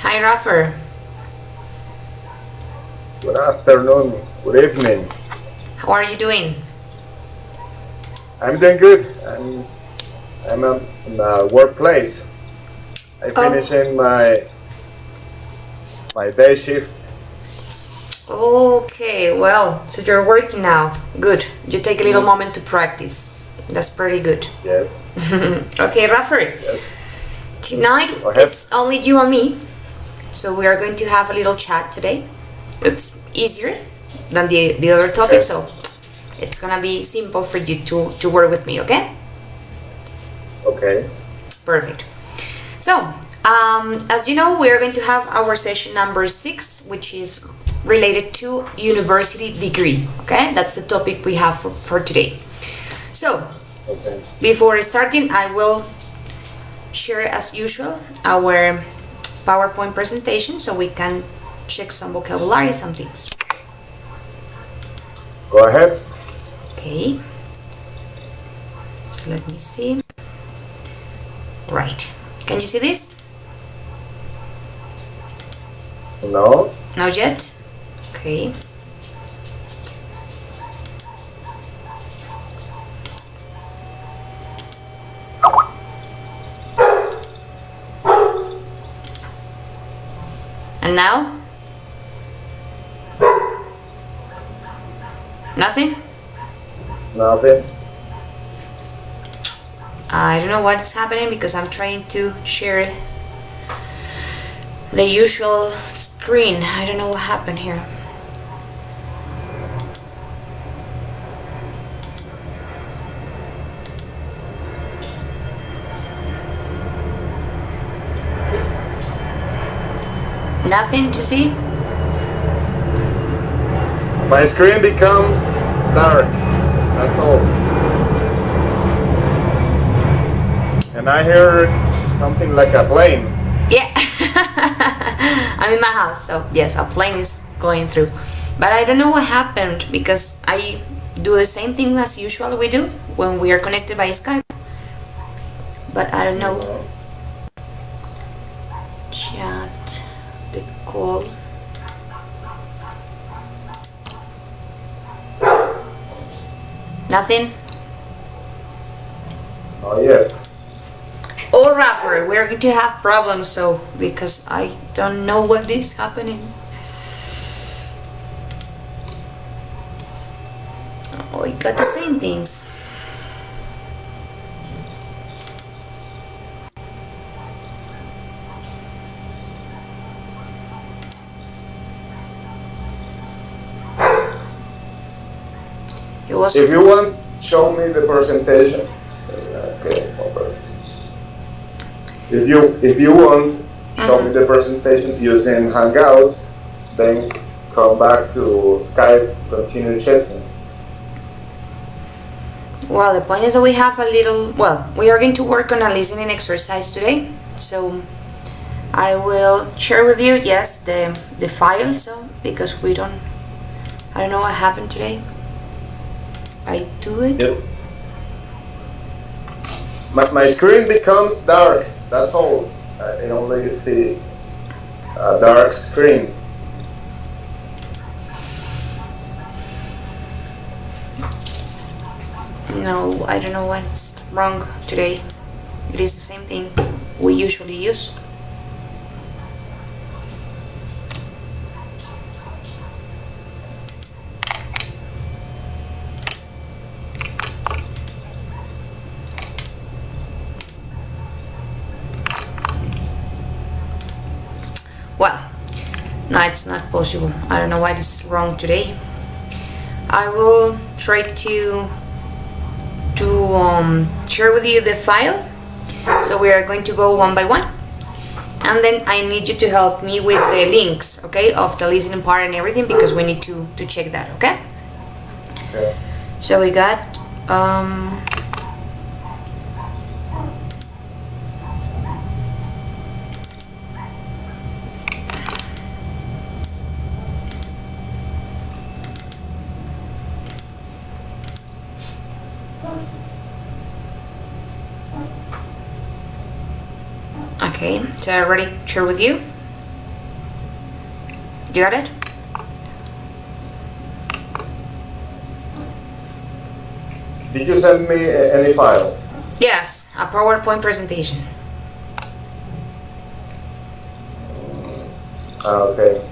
Hi, Raffer. Good afternoon, good evening. How are you doing? I'm doing good. I'm in the workplace. I finishing my day shift. Okay, well, so you're working now. Good. You take a little moment to practice. That's pretty good. Yes. Okay, Raffer. Yes. Tonight it's only you and me, so we are going to have a little chat today. It's easier than the other topic, so it's gonna be simple for you to work with me, okay? Okay. Perfect. So, as you know, we are going to have our session number 6, which is related to university degree, okay? That's the topic we have for today. So, before starting, I will share, as usual, our PowerPoint presentation so we can check some vocabulary, some things. Go ahead. Okay. So let me see. Right. Can you see this? No. Not yet? Okay. And now? Nothing? Nothing. I don't know what's happening because I'm trying to share the usual screen. I don't know what happened here. Nothing to see? My screen becomes dark. That's all. And I hear something like a plane. Yeah. I'm in my house, so yes, a plane is going through. But I don't know what happened because I do the same thing as usual we do when we are connected by Skype. But I don't know. Chat, the call. Nothing? Not yet. Oh, Raffer, we're going to have problems, so because I don't know what is happening. Oh, we got the same things. If you want, show me the presentation. Okay. If you want, show me the presentation using Hangouts, then come back to Skype to continue chatting. Well, the point is that we have a little, we are going to work on a listening exercise today. So I will share with you, yes, the file, so because I don't know what happened today. I do it. Yep. My screen becomes dark. That's all. I only see a dark screen. No, I don't know what's wrong today. It is the same thing we usually use. Well, no, it's not possible. I don't know what is wrong today. I will try to share with you the file. So we are going to go one by one. And then I need you to help me with the links, okay, of the listening part and everything, because we need to check that, okay? Okay. So we got okay, so I already shared with you. You got it? Did you send me any file? Yes, a PowerPoint presentation. Okay.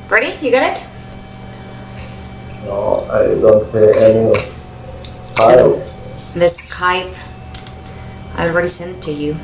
Ready? You got it? No, I don't see any file. The Skype, I already sent to you.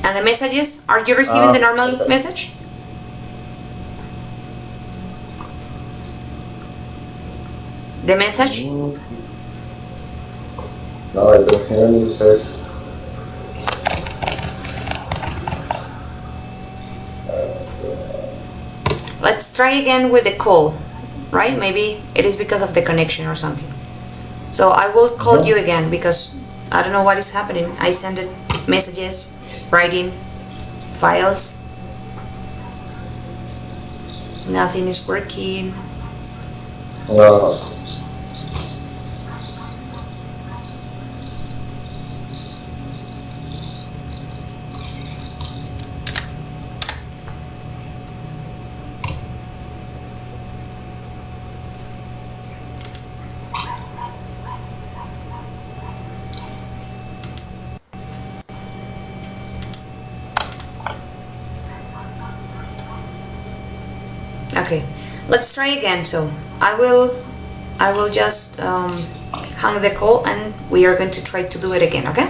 And the messages, are you receiving the normal okay. message? The message? No, I don't see any message. Let's try again with the call, right? Maybe it is because of the connection or something. So I will call you again because I don't know what is happening. I send it messages, writing, files. Nothing is working. No. Okay, let's try again. So I will just hang the call and we are going to try to do it again. Okay?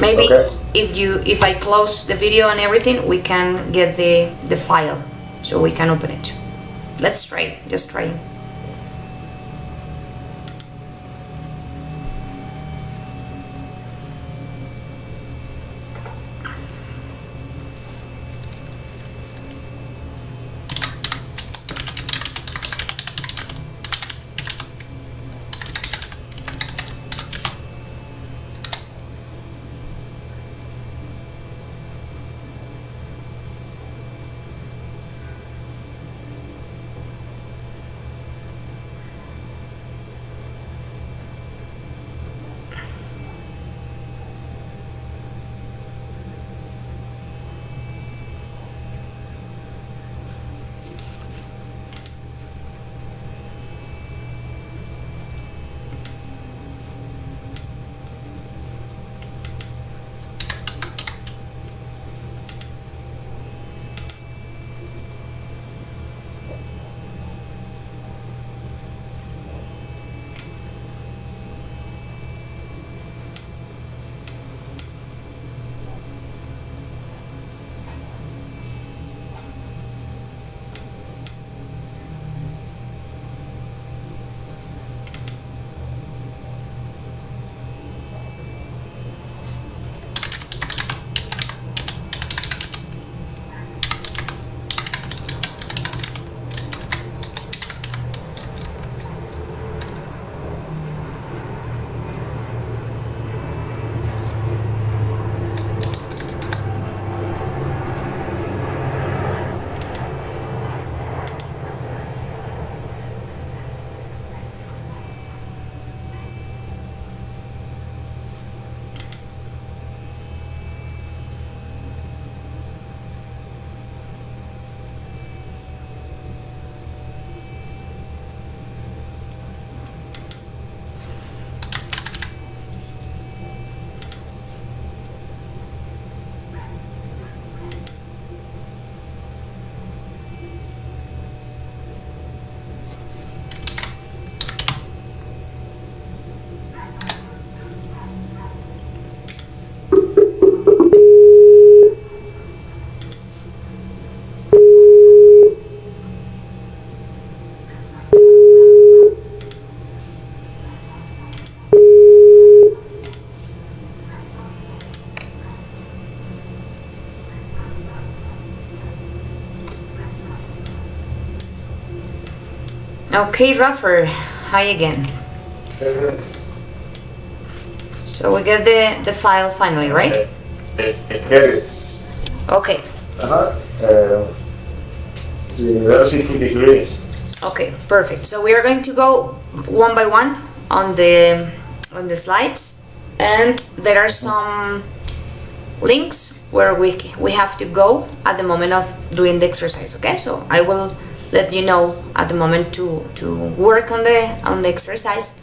Maybe Okay. if I close the video and everything, we can get the file, so we can open it. Let's try. Just try. Okay, Ruffer, hi again. Yes. So we get the file finally, right? Get it. Okay. University degree. Okay, perfect. So we are going to go one by one on the slides, and there are some links where we have to go at the moment of doing the exercise. Okay, so I will let you know at the moment to work on the exercise.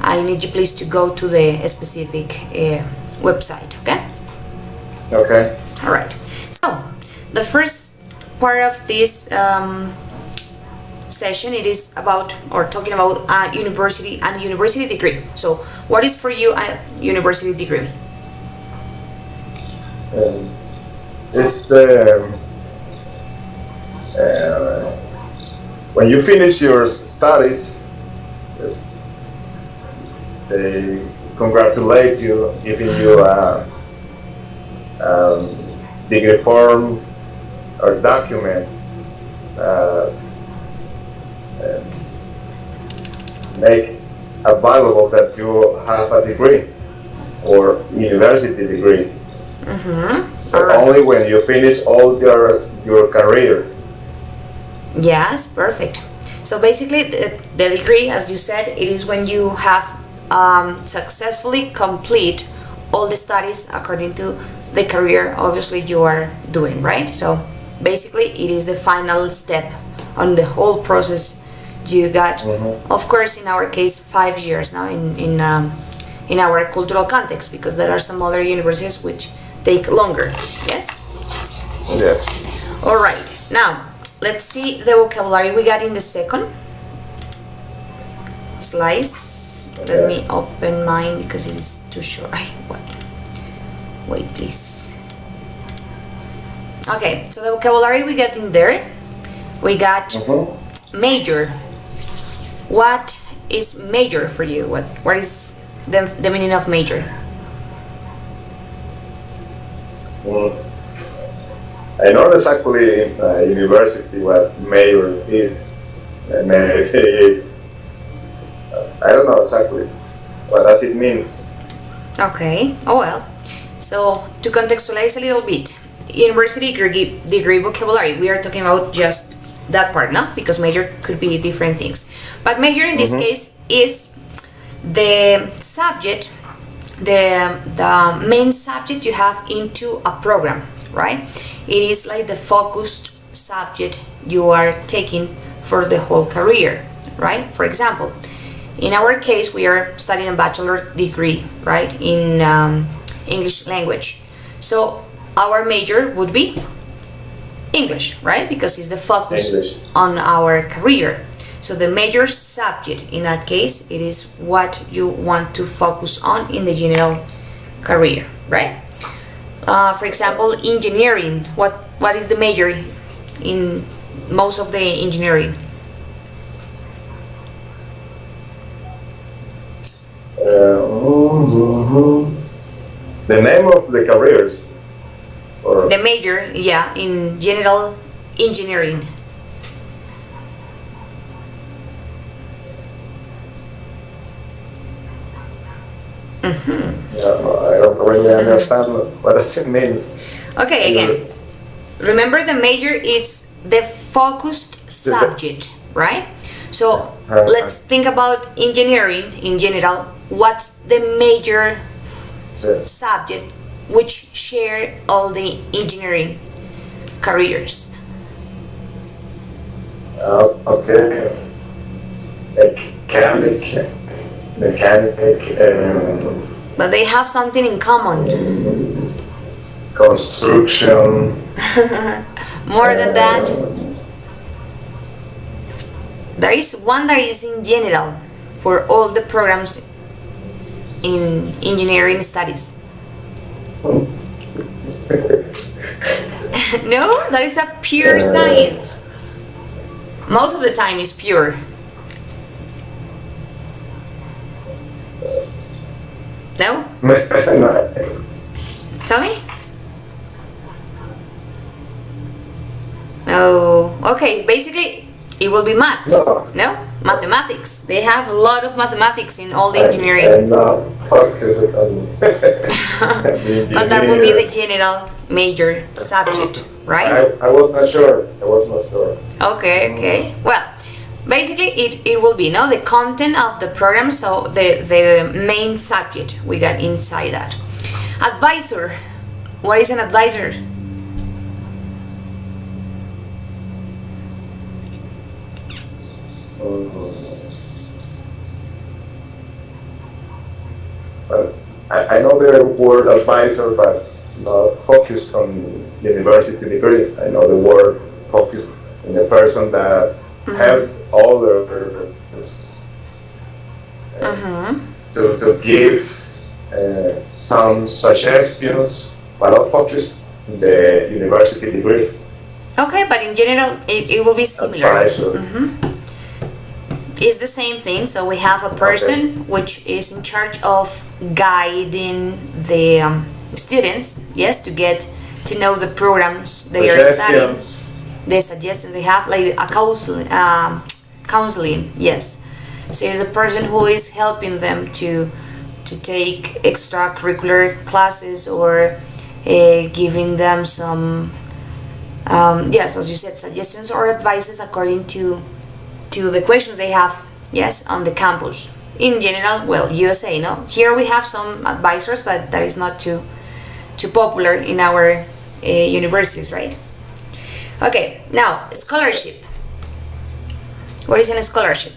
I need you please to go to the specific website. Okay. Okay. All right. So the first part of this session, it is about, or talking about, a university and university degree. So what is for you a university degree? It's the when you finish your studies, they congratulate you, giving you a degree form or document. Make available that you have a degree or university degree. But Alright. only when you finish all your career. Yes, perfect. So basically the degree, as you said, it is when you have successfully complete all the studies according to the career obviously you are doing, right? So basically it is the final step on the whole process you got. Of course, in our case, 5 years now in our cultural context, because there are some other universities which take longer. Yes. Yes. All right. Now let's see the vocabulary we got in the second slice. Let me open mine because it is too short. Wait, please. Okay. So the vocabulary we got in there, we got major. What is major for you? What is the meaning of major? I know exactly in university what major is. And I don't know exactly what does it means. Okay. Oh well. So to contextualize a little bit, university degree vocabulary, we are talking about just that part, no? Because major could be different things. But major in this case is the subject, the main subject you have into a program, right? It is like the focused subject you are taking for the whole career, right? For example, in our case, we are studying a bachelor degree, right, in English language. So our major would be English, right? Because it's the focus on our career. So the major subject in that case, it is what you want to focus on in the general career, right? For example, engineering. What is the major in most of the engineering? The name of the careers. Or The major, yeah, in general engineering. I don't really understand what it means. Okay, again, remember the major is the focused subject, right? So let's think about engineering in general. What's the major subject which share all the engineering careers? Okay. Mechanic, But they have something in common. construction. More than that, there is one that is in general for all the programs in engineering studies. No, that is a pure science. Most of the time is pure. No? Tell me? No. Okay, basically, It will be maths. No. No? Mathematics. They have a lot of mathematics in all the engineering. I'm not focused on But that will be the general major subject, right? I was not sure. I was not sure. Okay. Well, basically it will be, no, the content of the program, so the main subject we got inside that. Advisor. What is an advisor? I know the word advisor, but not focused on university degree. I know the word focused in a person that has all the to give some suggestions, but not focused in the university degree. Okay, but in general it will be similar. Advisor. It's the same thing. So we have a person which is in charge of guiding the students, yes, to get to know the programs they are studying, the suggestions they have, like a counseling, yes. So it's a person who is helping them to take extracurricular classes, or giving them some yes, as you said, suggestions or advices according to the questions they have, yes, on the campus. In general, well, USA, no? Here we have some advisors, but that is not too popular in our universities, right? Okay, now, scholarship. What is a scholarship?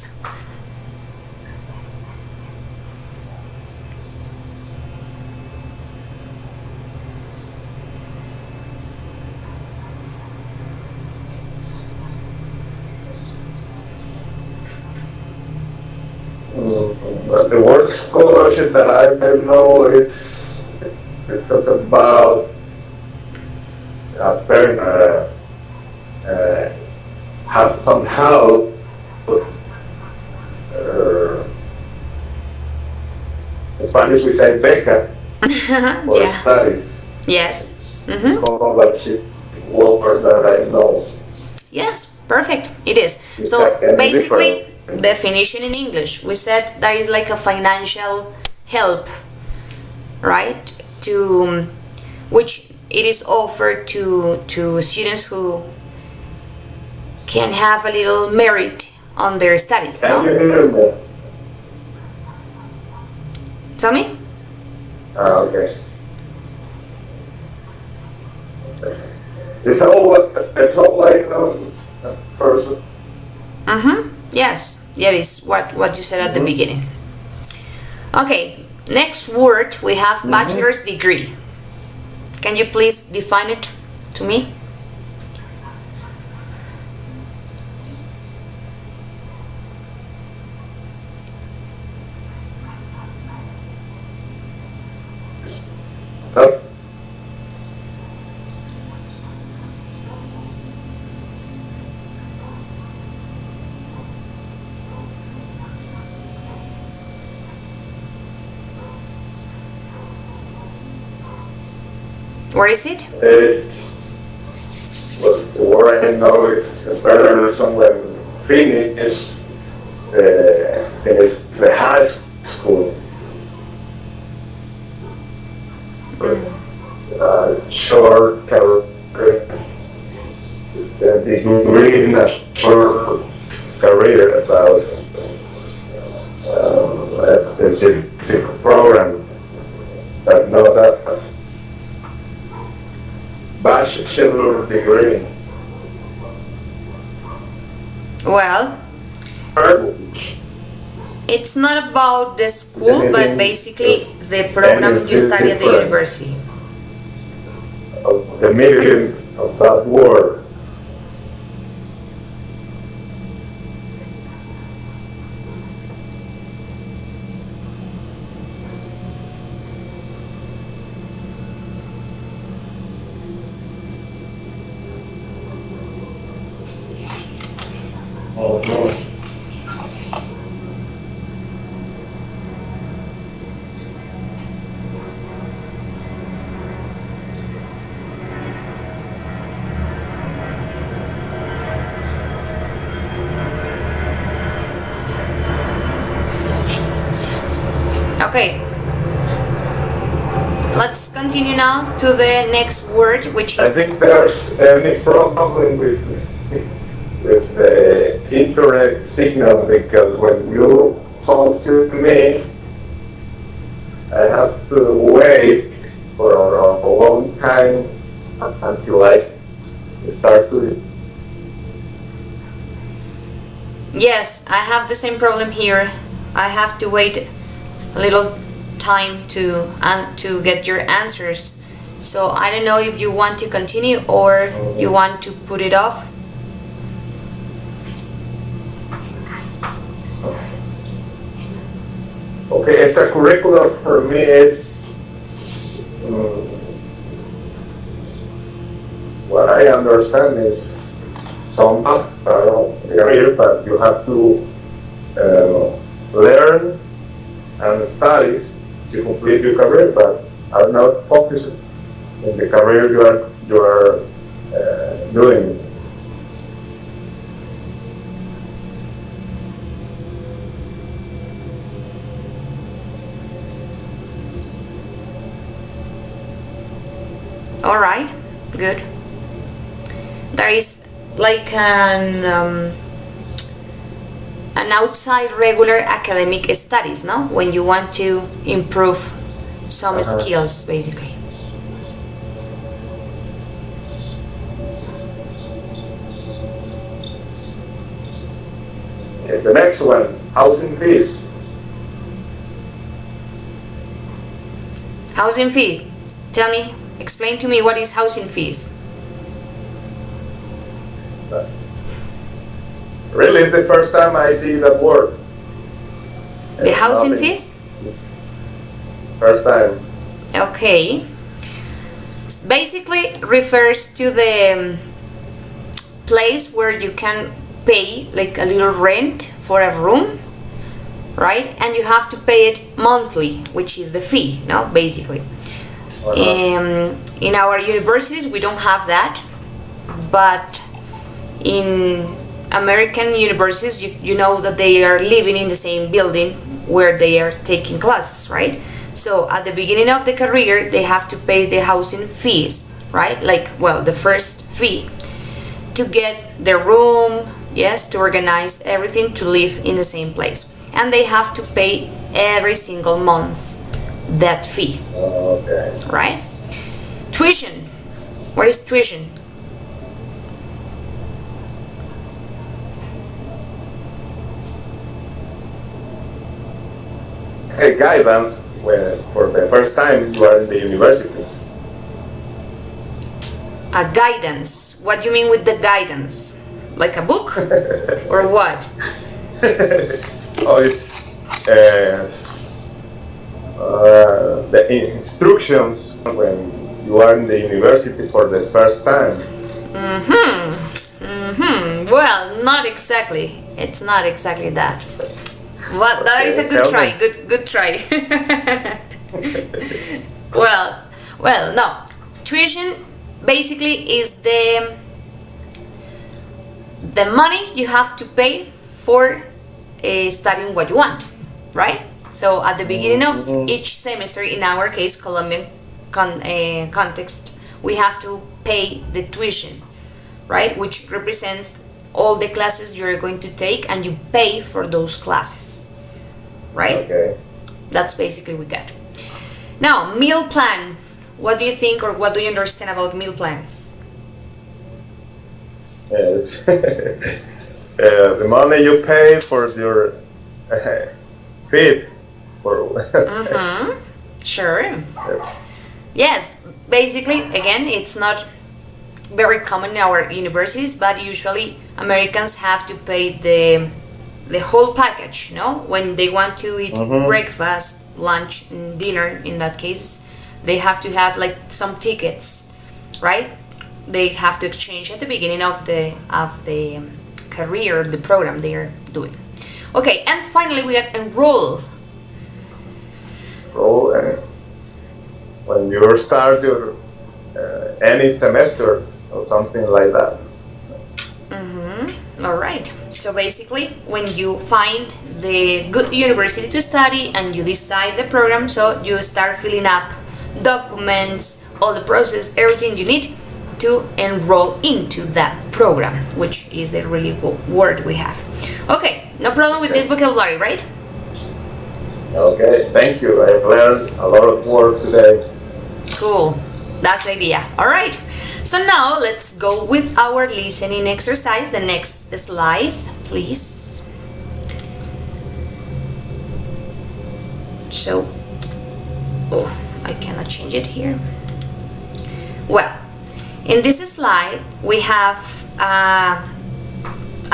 The word scholarship that I know it's about parent have some help in Spanish we say beca for Yeah. studies. Yes. Scholarship word that I know. Yes, perfect. It is. So Any basically, definition in English, we said that is like a financial help, right? To which it is offered to students who can have a little merit on their studies. Can you No, hear me? tell me. Okay. It's all like a person. Yes, that is what you said at the beginning. Okay, next word we have bachelor's degree. Can you please define it to me? Huh? What is it? The word I know is better than someone finish the high school. Short career, the degree in a short career about a specific program, but not a bachelor degree. Well, it's not about the school, but basically the program you study at the university. The meaning of that word. Okay. Let's continue now to the next word, which I is. think there's any problem with the internet signal, because when you talk to me, I have to wait for a long time until I start to. Yes, I have the same problem here. I have to wait a little time to get your answers. So I don't know if you want to continue or you want to put it off. Okay, extracurricular for me is what I understand is some career, but you have to learn and study to complete your career, but are not focused in the career you are doing. All right, good. There is like an outside regular academic studies, no? When you want to improve some skills, basically. Okay, the next one, housing fees. Housing fee. Tell me, explain to me what is housing fees. Really, it's the first time I see that word. The housing Nothing. fees? First time. Okay. Basically refers to the place where you can pay like a little rent for a room, right? And you have to pay it monthly, which is the fee, no? Basically. In our universities, we don't have that, but in American universities, you know that they are living in the same building where they are taking classes, right? So at the beginning of the career, they have to pay the housing fees, right? Like, well, the first fee to get the room, yes, to organize everything, to live in the same place. And they have to pay every single month that fee, Okay. right? Tuition. What is tuition? Hey, guidance when for the first time you are in the university. A guidance. What do you mean with the guidance? Like a book? Or what? Oh, it's the instructions when you are in the university for the first time. Well, not exactly. It's not exactly that. Well, that is a good tell try. me. Good try. well, no. Tuition basically is the money you have to pay for studying what you want, right? So at the beginning of each semester, in our case, Colombian context, we have to pay the tuition, right? Which represents all the classes you're going to take, and you pay for those classes, right? Okay. That's basically we get. Now, meal plan. What do you think, or what do you understand about meal plan? Yes. The money you pay for your feed. For Sure. Yes, basically, again, it's not very common in our universities, but usually Americans have to pay the whole package, no? When they want to eat breakfast, lunch, and dinner, in that case, they have to have like some tickets, right? They have to exchange at the beginning of the career, the program they are doing. Okay, and finally we have enroll. When you start your any semester or something like that. All right. So basically, when you find the good university to study and you decide the program, so you start filling up documents, all the process, everything you need to enroll into that program, which is the really good word we have. Okay, no problem with this vocabulary, right? Okay, thank you. I've learned a lot of words today. Cool, that's the idea. All right, so now let's go with our listening exercise. The next slide, please. So, oh, I cannot change it here. Well, in this slide we have, I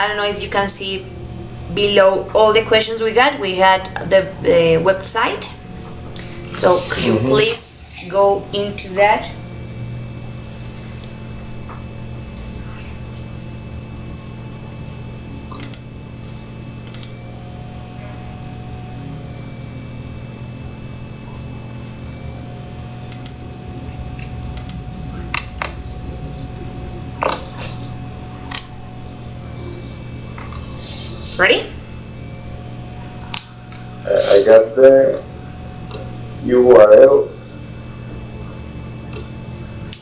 don't know if you can see below all the questions we got. We had the website. So could you please go into that? Ready? I got the URL.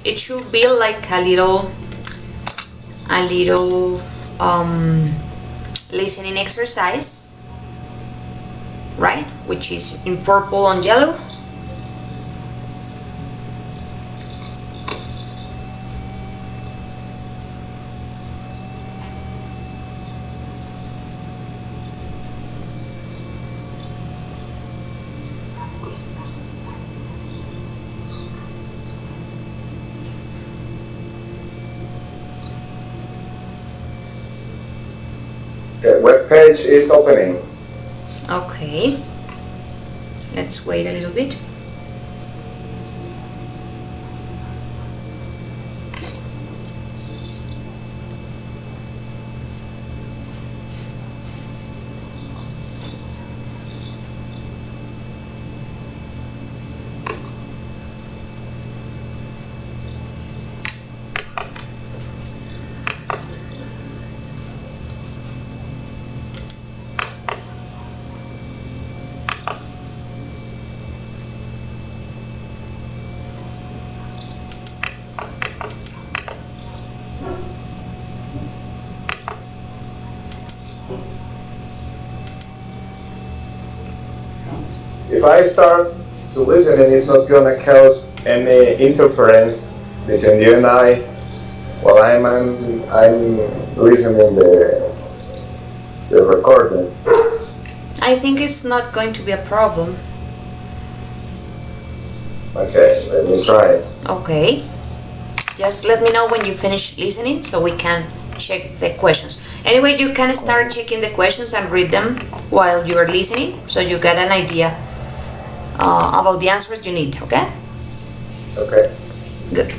It should be like a little listening exercise, right? Which is in purple and yellow. The web page is opening. Okay, let's wait a little bit. If I start to listen, and it's not gonna cause any interference between you and I while I'm listening the recording. I think it's not going to be a problem. Okay, let me try. Okay, just let me know when you finish listening so we can check the questions. Anyway, you can start checking the questions and read them while you are listening, so you get an idea about the answers you need. Okay? Okay. Good.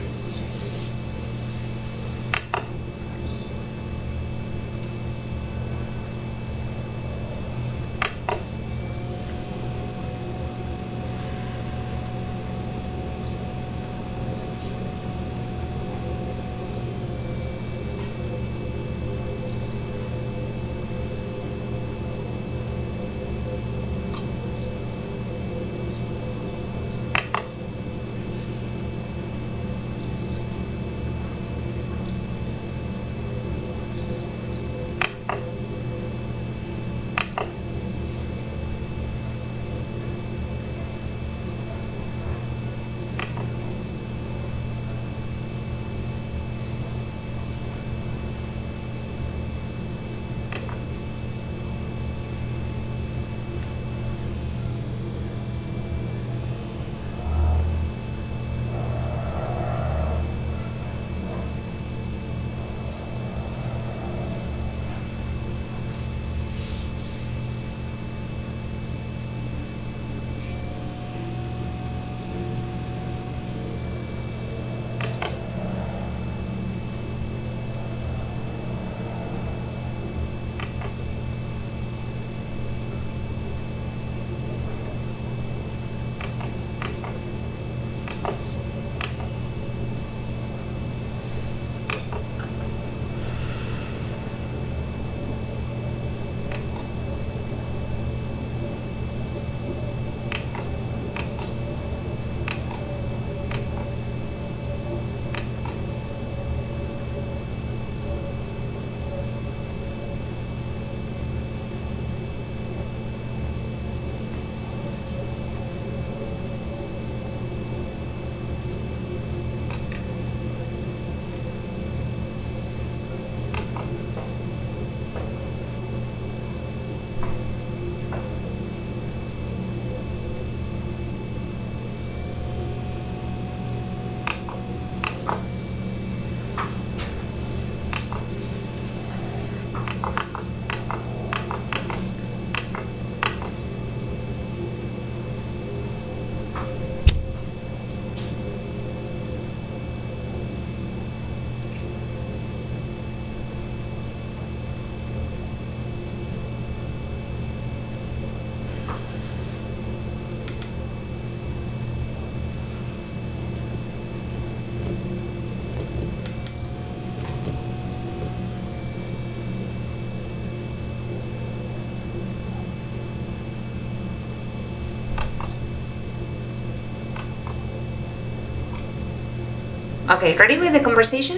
Okay, ready with the conversation?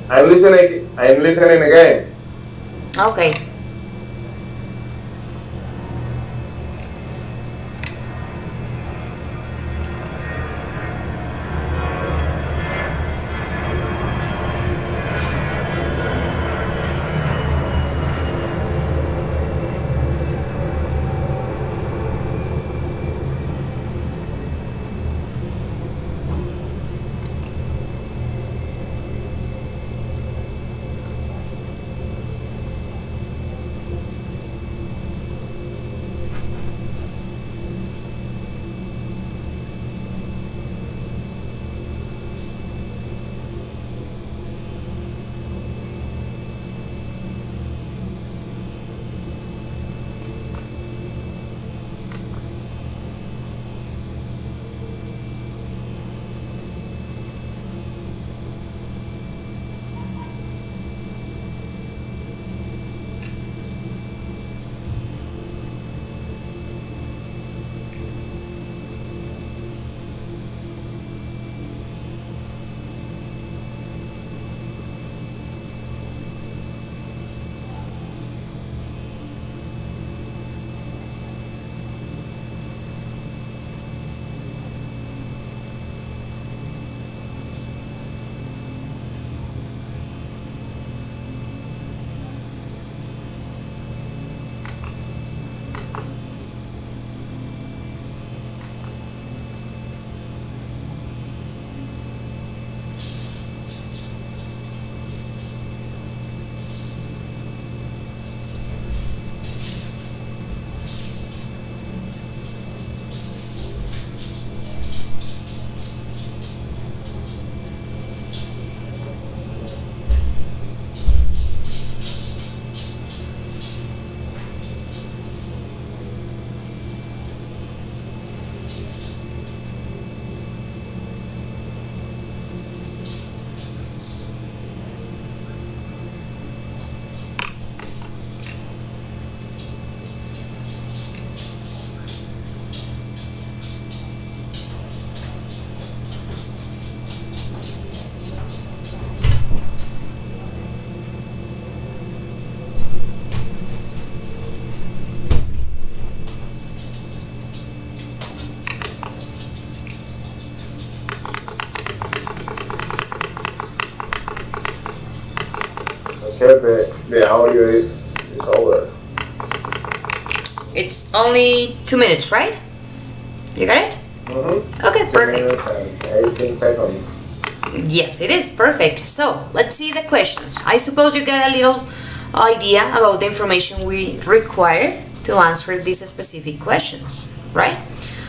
I'm listening again. Okay. Okay, the audio is over. It's only 2 minutes, right? You got it? Okay, 2 perfect. minutes and 18 seconds. Yes, it is perfect. So let's see the questions. I suppose you got a little idea about the information we require to answer these specific questions, right?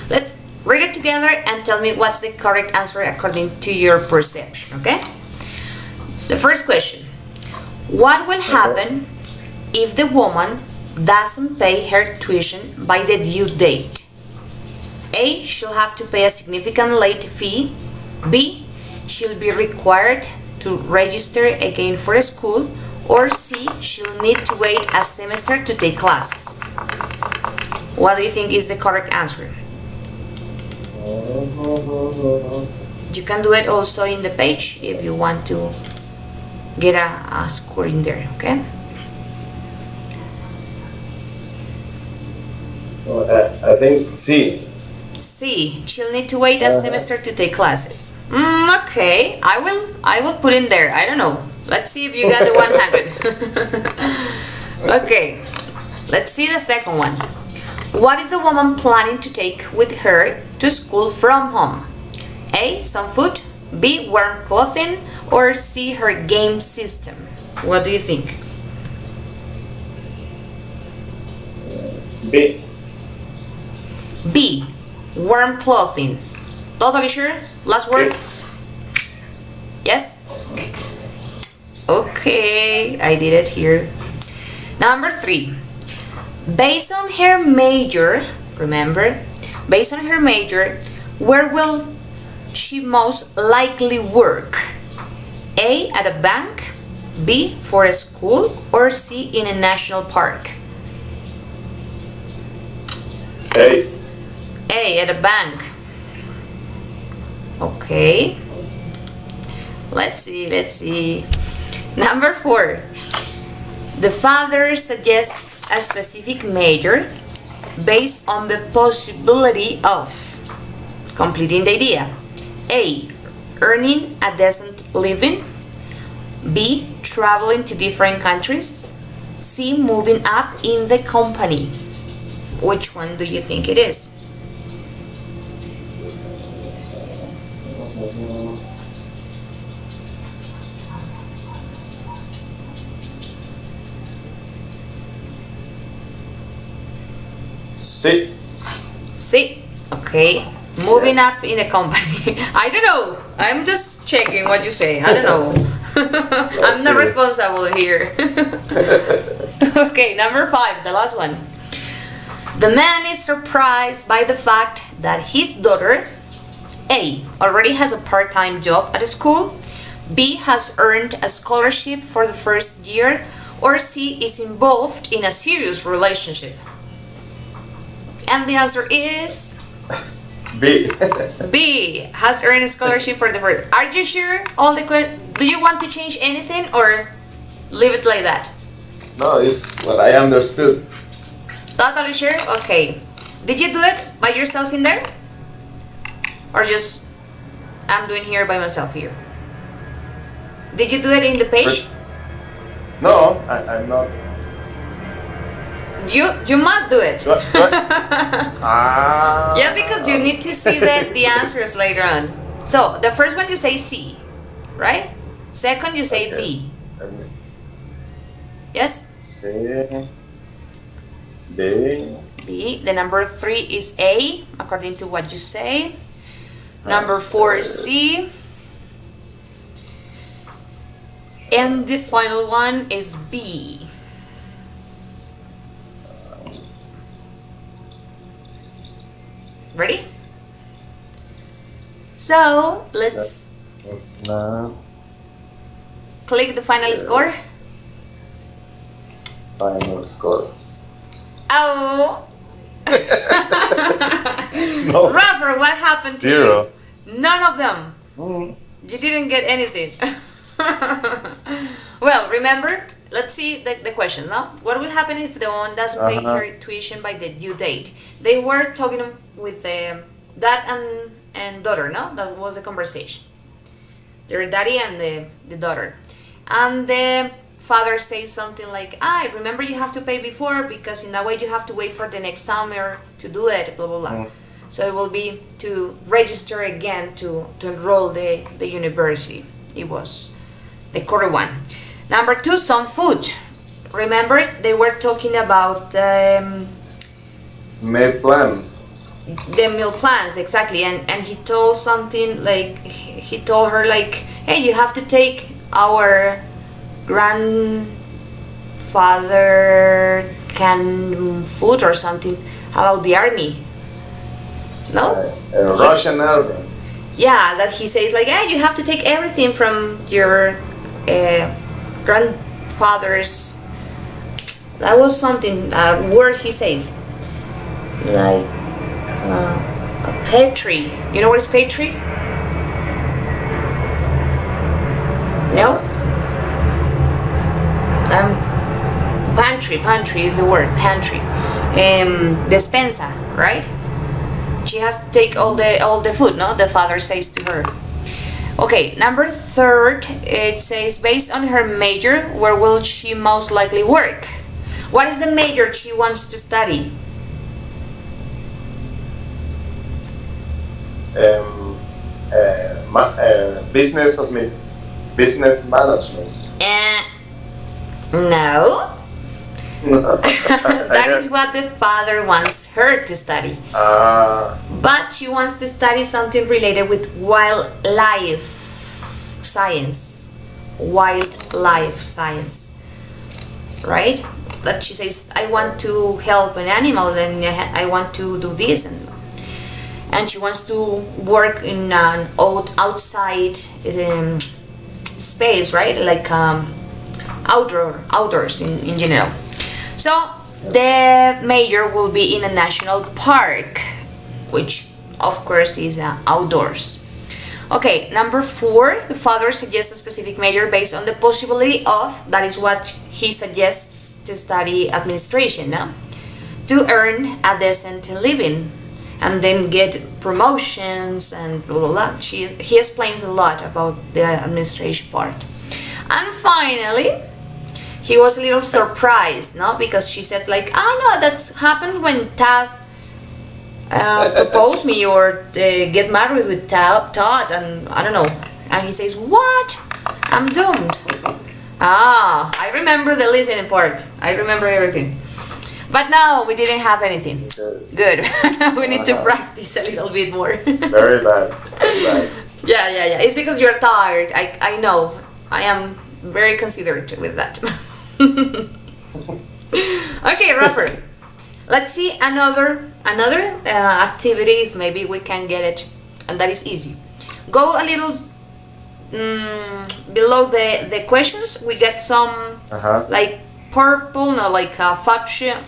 Let's read it together and tell me what's the correct answer according to your perception, okay? The first question: what will happen if the woman doesn't pay her tuition by the due date? A. She'll have to pay a significant late fee. B. She'll be required to register again for school. Or C. She'll need to wait a semester to take classes. What do you think is the correct answer? You can do it also in the page if you want to get a score in there, okay? I think C. C. She'll need to wait a semester to take classes. Okay, I will put in there. I don't know. Let's see if you got the 100. Okay, let's see the second one. What is the woman planning to take with her to school from home? A. Some food. B. Warm clothing. Or C. Her game system. What do you think? B. B. Warm clothing. Totally sure? Last word? Yes? Okay, I did it here. Number 3. Based on her major, remember? Based on her major, where will she most likely work? A, at a bank, B, for a school, or C, in a national park? A. A, at a bank. Okay. Let's see. Number 4. The father suggests a specific major based on the possibility of completing the idea. A, earning a decent living. B, traveling to different countries. C, moving up in the company. Which one do you think it is? C. C. Okay. Moving up in the company. I don't know. I'm just checking what you say. I don't know. I'm not responsible here. Okay, number 5, the last one. The man is surprised by the fact that his daughter, A, already has a part-time job at a school, B, has earned a scholarship for the first year, or C, is involved in a serious relationship. And the answer is B. B, has earned a scholarship for the first. Are you sure? Do you want to change anything or leave it like that? No, it's what I understood. Totally sure? Okay. Did you do it by yourself in there? Or just I'm doing here by myself here? Did you do it in the page? No, I'm not. You must do it. What? Yeah, because you need to see the answers later on. So the first one you say C, right? Second you say Okay. B. Yes? C. B. B. The number 3 is A, according to what you say. Number 4 is C. And the final one is B. Ready? So let's No. click the final score. Final score. Oh, No. Rafa, what happened to 0. you? None of them. Mm. You didn't get anything. Well, remember, let's see the question, no? What will happen if the one doesn't pay her tuition by the due date? They were talking with dad and daughter, no? That was the conversation. Their daddy and the daughter. And the father says something like, remember you have to pay before because in that way you have to wait for the next summer to do it, blah, blah, blah. So it will be to register again to enroll the university. It was the correct one. Number 2, some food. Remember, they were talking about Meal plan. the meal plans, exactly. And he told something like, he told her like, hey, you have to take our grandfather canned food or something about the army. No? Russian army. Yeah, that he says like, hey, you have to take everything from your grandfather's. That was something, a word he says. Like a petri. You know what is petri? No? Pantry is the word, pantry. Despensa, right? She has to take all the food, no? The father says to her. Okay, number 3, it says, based on her major, where will she most likely work? What is the major she wants to study? Business management. No. That is what the father wants her to study. But she wants to study something related with wildlife science. Wildlife science. Right? That she says, I want to help an animal and I want to do this. And she wants to work in an outside space, right? Like outdoors in general. So the major will be in a national park, which of course is outdoors. Okay, number 4, the father suggests a specific major based on the possibility of, that is what he suggests, to study administration, no? To earn a decent living and then get promotions and blah blah blah. He explains a lot about the administration part. And finally, he was a little surprised, no? Because she said like, oh no, that's happened when Tad propose me or get married with Todd, and I don't know. And he says, what? I'm doomed. I remember the listening part. I remember everything. But now we didn't have anything. Good. We need to practice a little bit more. Very bad. Very bad. Yeah. It's because you're tired. I know. I am very considerate with that. Okay, Rafa. Let's see another activity, if maybe we can get it, and that is easy. Go a little below the questions. We get some like purple, no, like fuchsia.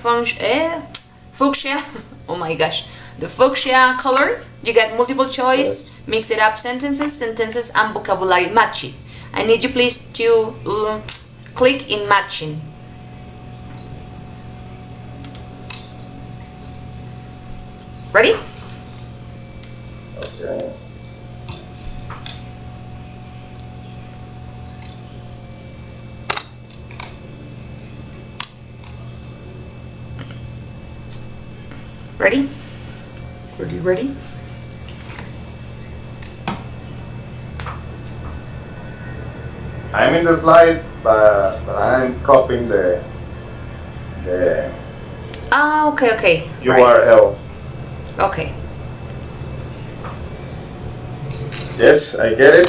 Oh my gosh, the fuchsia color. You get multiple choice, mix it up sentences, and vocabulary matching. I need you please to click in matching. Ready? Okay. Ready? Ready? I'm in the slide, but I'm copying the Okay. URL. Okay. Yes, I get it.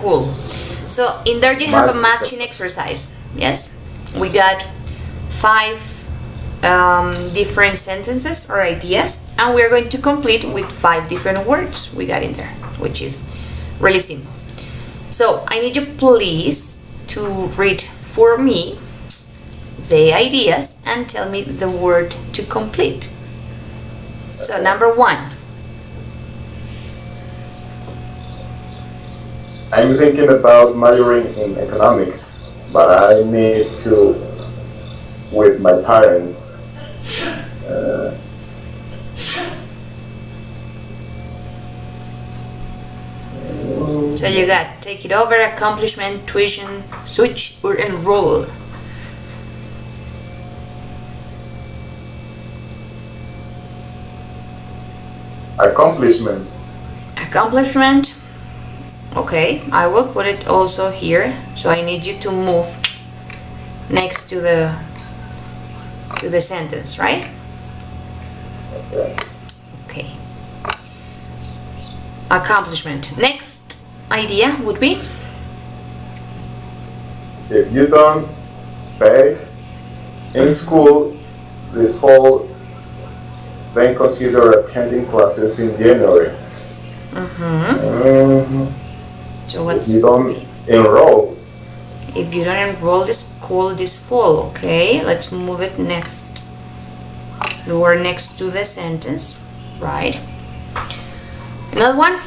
Cool. So in there you have a matching exercise. Yes, we got 5 different sentences or ideas, and we're going to complete with 5 different words we got in there, which is really simple. So I need you please to read for me the ideas and tell me the word to complete. So number 1. I'm thinking about majoring in economics, but I need to with my parents. So you got take it over, accomplishment, tuition, switch, or enroll. Accomplishment. Accomplishment. Okay, I will put it also here. So I need you to move next to the sentence, right? Okay. Accomplishment. Next idea would be, If you don't space in school this fall, then consider attending classes in January. so what's If you don't enroll, if you don't enroll the school this fall? Okay, let's move it next. The word next to the sentence, right? Another one.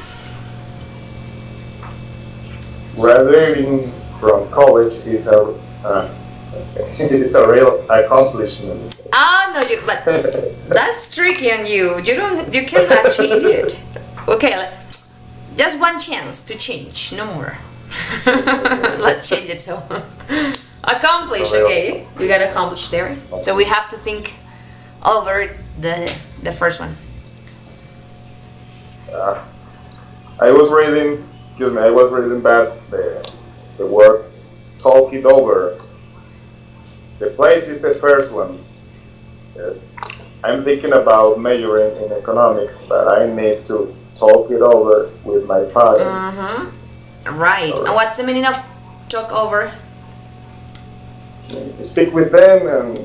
graduating from college is a real accomplishment. No, but that's tricky on you. You cannot change it. Okay, just one chance to change, no more. Let's change it. So accomplish. Okay, we got accomplish there. So we have to think over the first one. I was reading back the word talk it over. The place is the first one. Yes. I'm thinking about majoring in economics, but I need to talk it over with my parents. Right. And what's the meaning of talk over? Speak with them and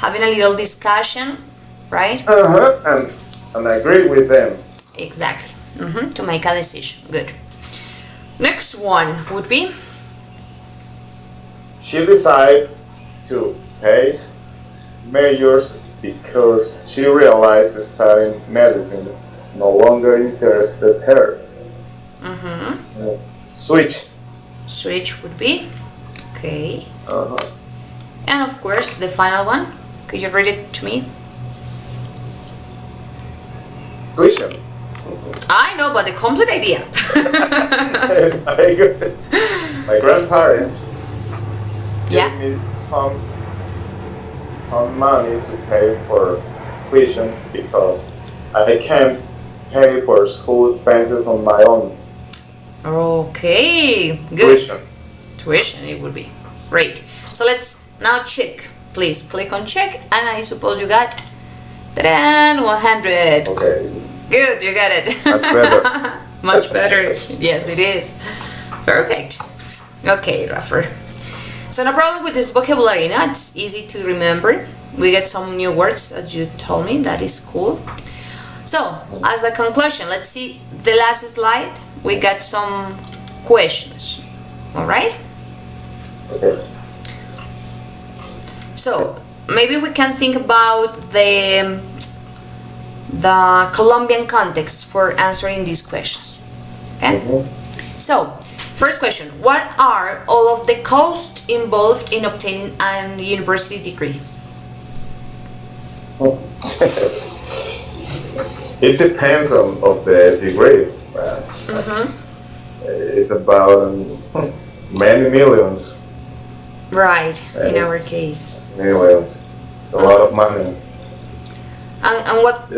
Having a little discussion, right? and agree with them. Exactly. To make a decision. Good. Next one would be She decided to space majors because she realized studying medicine no longer interested her. Switch. switch would be okay. Uh-huh. And of course, the final one. Could you read it to me? Tuition. I know, but the complete idea. My grandparents Yeah. gave me some money to pay for tuition because I can't pay for school expenses on my own. Okay, good. Tuition. Tuition, it would be. Great. So let's now check. Please click on check, and I suppose you got 100. Okay. Good, you got it. Much better. Much better. Yes, it is. Perfect. Okay, Raffer. So no problem with this vocabulary, no? It's easy to remember. We get some new words as you told me. That is cool. So, as a conclusion, let's see the last slide. We got some questions. Alright? Okay. So, maybe we can think about the Colombian context for answering these questions. Okay? So, first question. What are all of the costs involved in obtaining a university degree? It depends of the degree. It's about many millions. Right, in our case. Millions. It's a lot of money. And what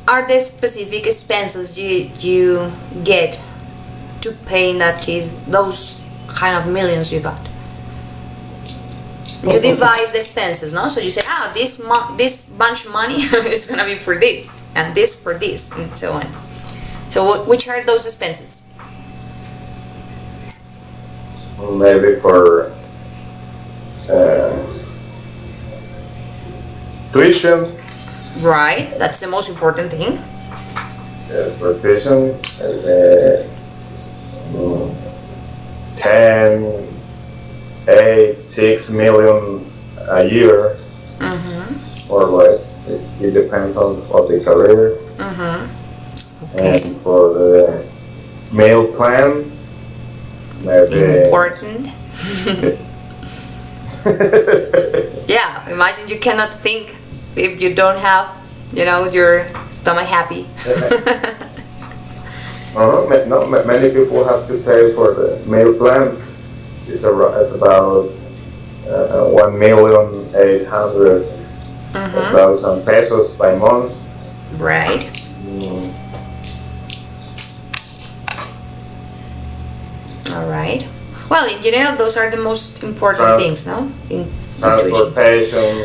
are the specific expenses you get to pay in that case those kind of millions you got? You divide the expenses, no? So you say, this bunch of money is gonna be for this, and this for this, and so on. So which are those expenses? Maybe for tuition. Right, that's the most important thing. Yes, for tuition. 10, 8, 6 million a year, more or less. It depends on the career. Okay. And for the meal plan, maybe. Important. Yeah, imagine you cannot think if you don't have, your stomach happy. No, many people have to pay for the meal plan. It's about 1,800,000 pesos by month. Right. All right. Well, in general, those are the most important things, no? In Transportation.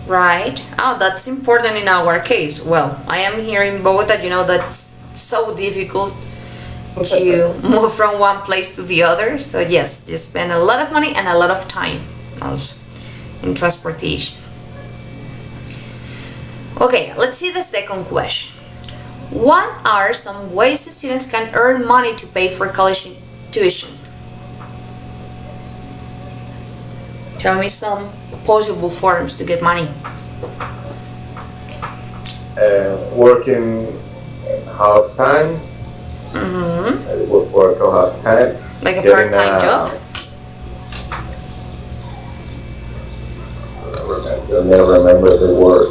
Right. Oh, that's important in our case. Well, I am here in Bogota. That's so difficult to move from one place to the other. So yes, you spend a lot of money and a lot of time also in transportation. Okay, let's see the second question. What are some ways students can earn money to pay for college tuition? Tell me some possible forms to get money. Working half time. Work half time. Like a part-time job? I never remember the word.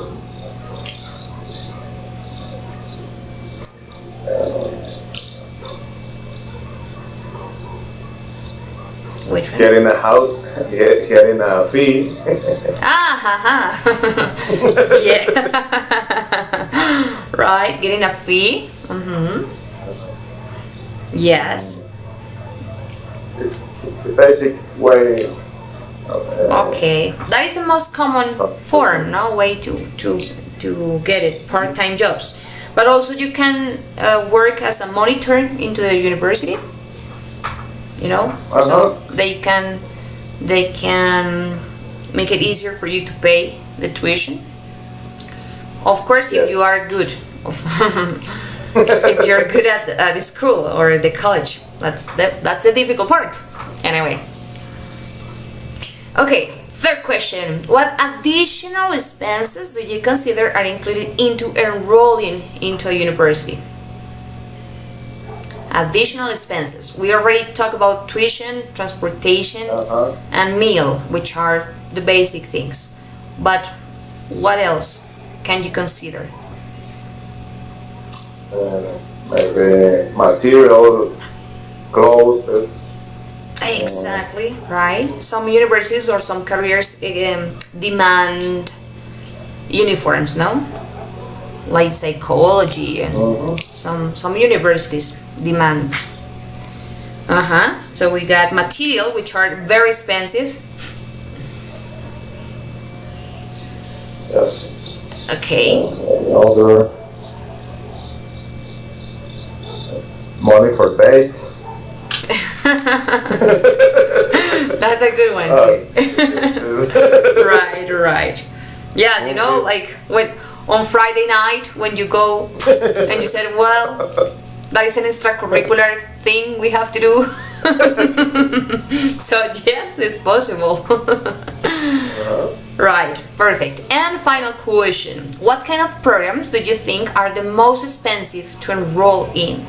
Which one? Getting a house, getting a fee. Yeah. Right, getting a fee. Yes. It's the basic way. Okay, that is the most common form, no way to get it. Part-time jobs, but also you can work as a monitor into the university. So they can make it easier for you to pay the tuition. Of course, if you are good. if you're good at the school or the college. That's the difficult part. Anyway. Okay, third question. What additional expenses do you consider are included into enrolling into a university? Additional expenses. We already talked about tuition, transportation, and meal, which are the basic things. But what else can you consider? Maybe materials, clothes. Exactly, right. Some universities or some careers demand uniforms, no? Like psychology and some universities demand. So we got material, which are very expensive. Yes. Okay. Other money for date. That's a good one too. Right. Yeah, you know, like when on Friday night when you go and you said, well, that is an extracurricular thing we have to do. So yes, it's possible. Right, perfect. And final question. What kind of programs do you think are the most expensive to enroll in?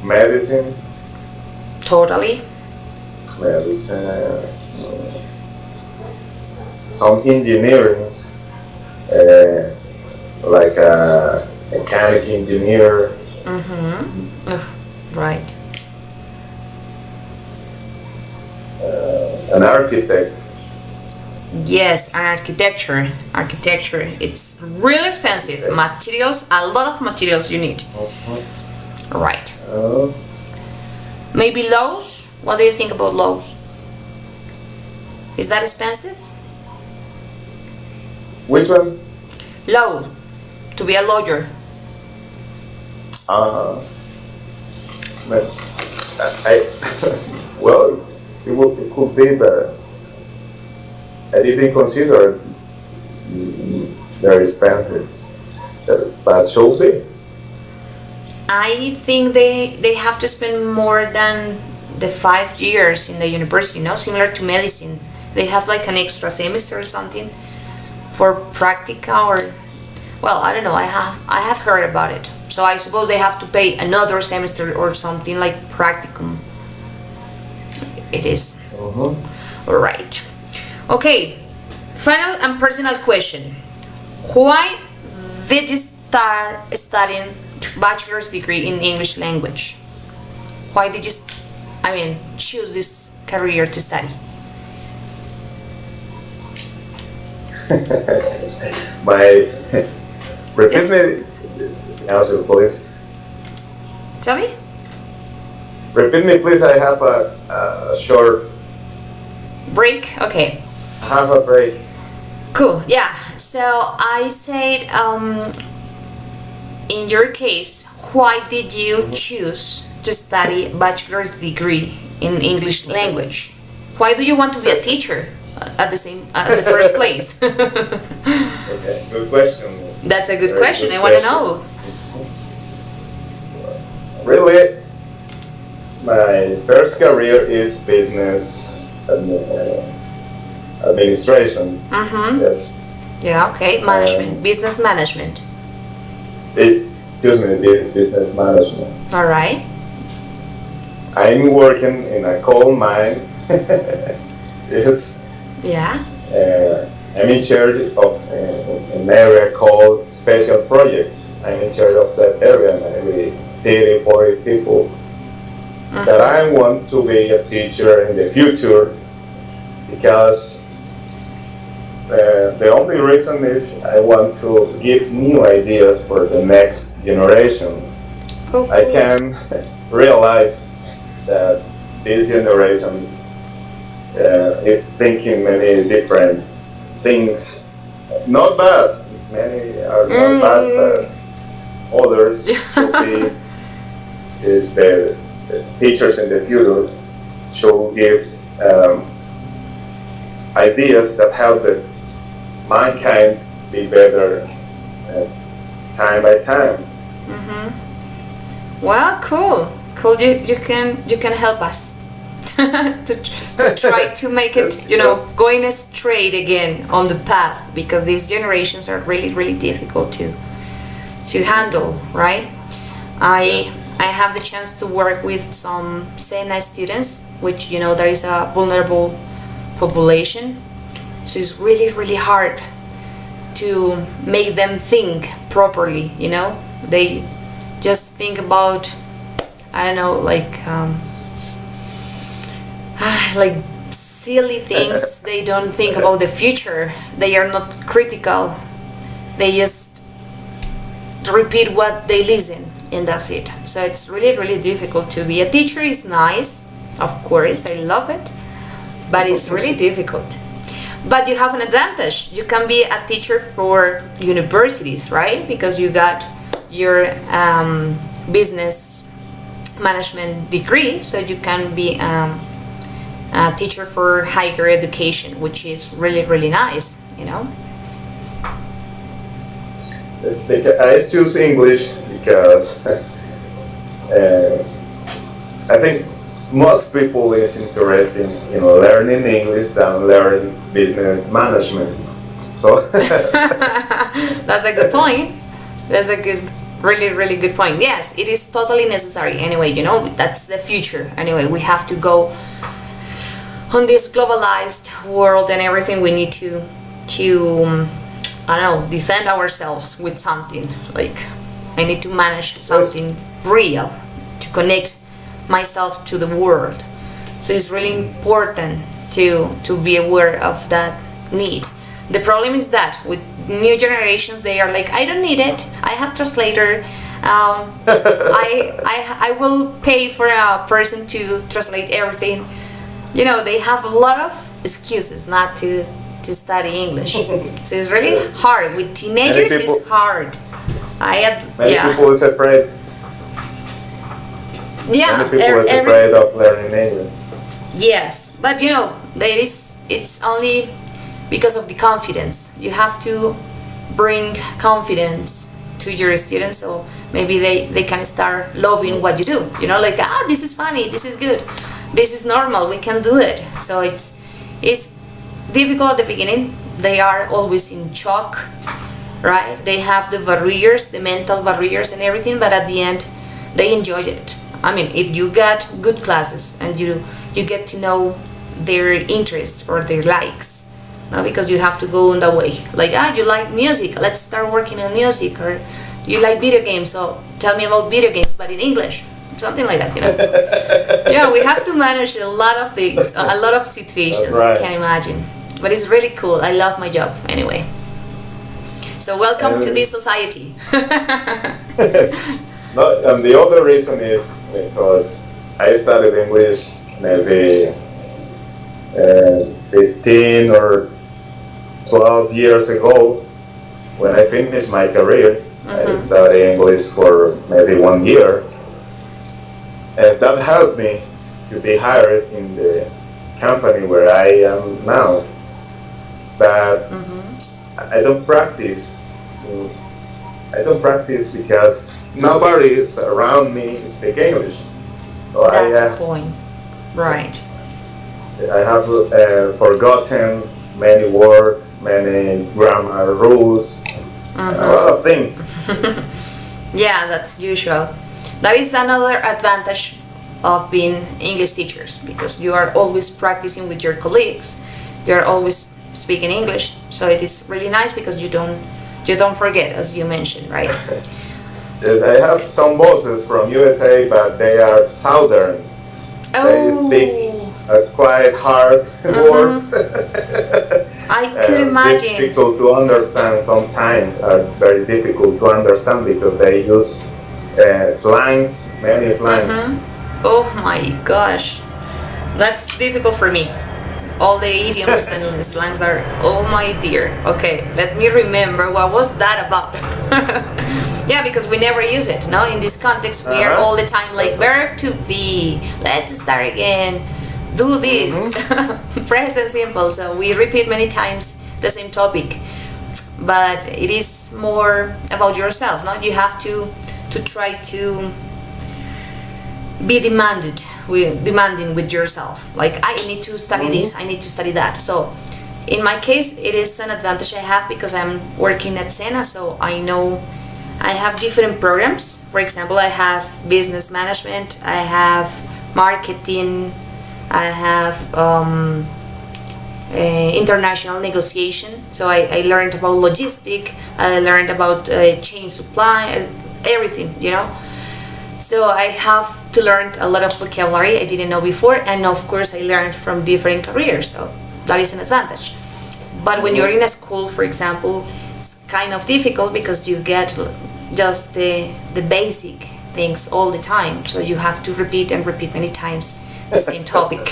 Medicine. Totally. Medicine. Some engineering, like a mechanic engineer. Right. An architect. Yes, and architecture. It's really expensive. Materials, a lot of materials you need. Right. Maybe laws? What do you think about laws? Is that expensive? Which one? Law. To be a lawyer. But well, it could be, but I didn't consider very expensive. But should be. I think they have to spend more than the 5 years in the university, similar to medicine. They have like an extra semester or something for practica, or well, I don't know. I have heard about it. So I suppose they have to pay another semester or something like practicum. It is. All right. Okay. Final and personal question. Why did you start studying bachelor's degree in English language? Why did you, choose this career to study? Repeat me, answer, please. Tell me. Repeat me, please. I have a short Break. Okay. have a break. Cool. Yeah. So I said, in your case, why did you choose to study bachelor's degree in English language? Why do you want to be a teacher at the first place? Okay, good question. That's a good Very question. good I want to question. know. Really, my first career is business administration. Yes. Yeah. Okay. Management, business management. Business management. All right. I'm working in a coal mine. Yes. Yeah. I'm in charge of an area called special projects. I'm in charge of that area, maybe 30, 40 people. That I want to be a teacher in the future, because the only reason is I want to give new ideas for the next generations. Cool. I can realize that this generation is thinking many different things. Not bad. Many are not bad, but others should be the teachers in the future should give ideas that help the mankind be better time by time. Well, cool. Cool. You can help us to try to make it, going straight again on the path, because these generations are really, really difficult to handle, right? I have the chance to work with some SENA students, which there is a vulnerable population, so it's really, really hard to make them think properly. They just think about, I don't know, like silly things. They don't think about the future. They are not critical. They just repeat what they listen, and that's it. So it's really, really difficult to be a teacher. Is nice, of course, I love it, but it's really difficult. But you have an advantage. You can be a teacher for universities, right? Because you got your business management degree, so you can be a teacher for higher education, which is really, really nice. I choose English because I think most people is interested in learning English than learning business management. So that's a good point. That's a good, really, really good point. Yes, it is totally necessary. Anyway, that's the future. Anyway, we have to go on this globalized world and everything. We need to I don't know, defend ourselves with something. Like, I need to manage something real to connect myself to the world. So it's really important to be aware of that need. The problem is that with new generations, they are like, I don't need it. I have translator. I will pay for a person to translate everything. They have a lot of excuses not to study English. So it's really hard. With teenagers, it's hard. Many people is afraid. Yeah, many people is afraid of learning English. Yes, but it's only because of the confidence. You have to bring confidence to your students, so maybe they can start loving what you do. Like, this is funny, this is good, this is normal, we can do it. So it's difficult at the beginning. They are always in shock, right? They have the barriers, the mental barriers and everything, but at the end they enjoy it. I mean, if you get good classes and you get to know their interests or their likes, because you have to go on that way. Like, you like music, let's start working on music. Or you like video games, so tell me about video games, but in English. Something like that, Yeah, we have to manage a lot of things, a lot of situations. Right. I can imagine. But it's really cool. I love my job anyway. So welcome to this society. And the other reason is because I studied English maybe 15 or 12 years ago. When I finished my career, I studied English for maybe 1 year. And that helped me to be hired in the company where I am now. But I don't practice. I don't practice because nobody is around me speak English. So that's the point. Right. I have forgotten many words, many grammar rules, a lot of things. Yeah, that's usual. That is another advantage of being English teachers, because you are always practicing with your colleagues. You are always speaking English, so it is really nice because you don't forget, as you mentioned, right? Yes, I have some bosses from USA, but they are southern. They speak quite hard words. I could imagine. Difficult to understand sometimes, are very difficult to understand because they use slangs, many slangs. Oh my gosh, that's difficult for me. All the idioms and slangs are, oh my dear. Okay, let me remember, what was that about? Yeah, because we never use it, no? In this context, we are all the time like, verb to be, let's start again, do this, present simple. So we repeat many times the same topic. but it is more about yourself. No, you have to try to be demanding with yourself. Like, I need to study this, I need to study that. So in my case, it is an advantage I have because I'm working at Sena, so I know I have different programs. For example, I have business management, I have marketing, I have international negotiation. So I learned about logistic, I learned about chain supply, everything, you know. So I have to learn a lot of vocabulary I didn't know before, and of course I learned from different careers, so that is an advantage. But when you're in a school, for example, it's kind of difficult because you get just the basic things all the time, so you have to repeat and repeat many times the same topic,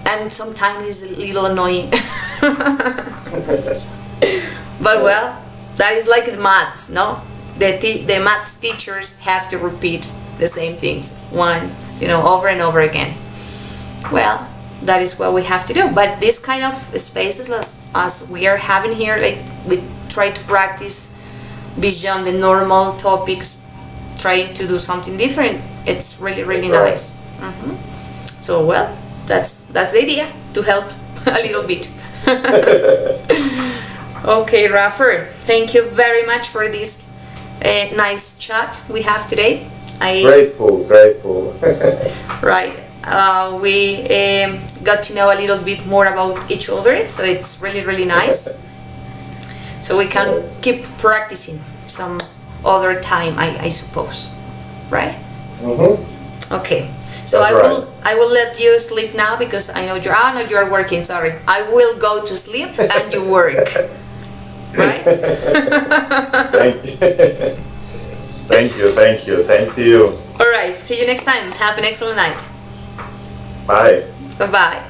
and sometimes it's a little annoying. But well, that is like the maths, no? The maths teachers have to repeat the same things over and over again. Well, that is what we have to do. But this kind of spaces as we are having here, like, we try to practice beyond the normal topics, trying to do something different. It's really, really nice. So well, that's the idea, to help a little bit. Okay, Rafer, thank you very much for this nice chat we have today. Grateful. Right. We got to know a little bit more about each other, so it's really, really nice. So we can keep practicing some other time, I suppose. Right? Okay. So I will let you sleep now because I know you are working. Sorry. I will go to sleep and you work. Right? Thank you. Same to you. All right. See you next time. Have an excellent night. Bye. Bye-bye.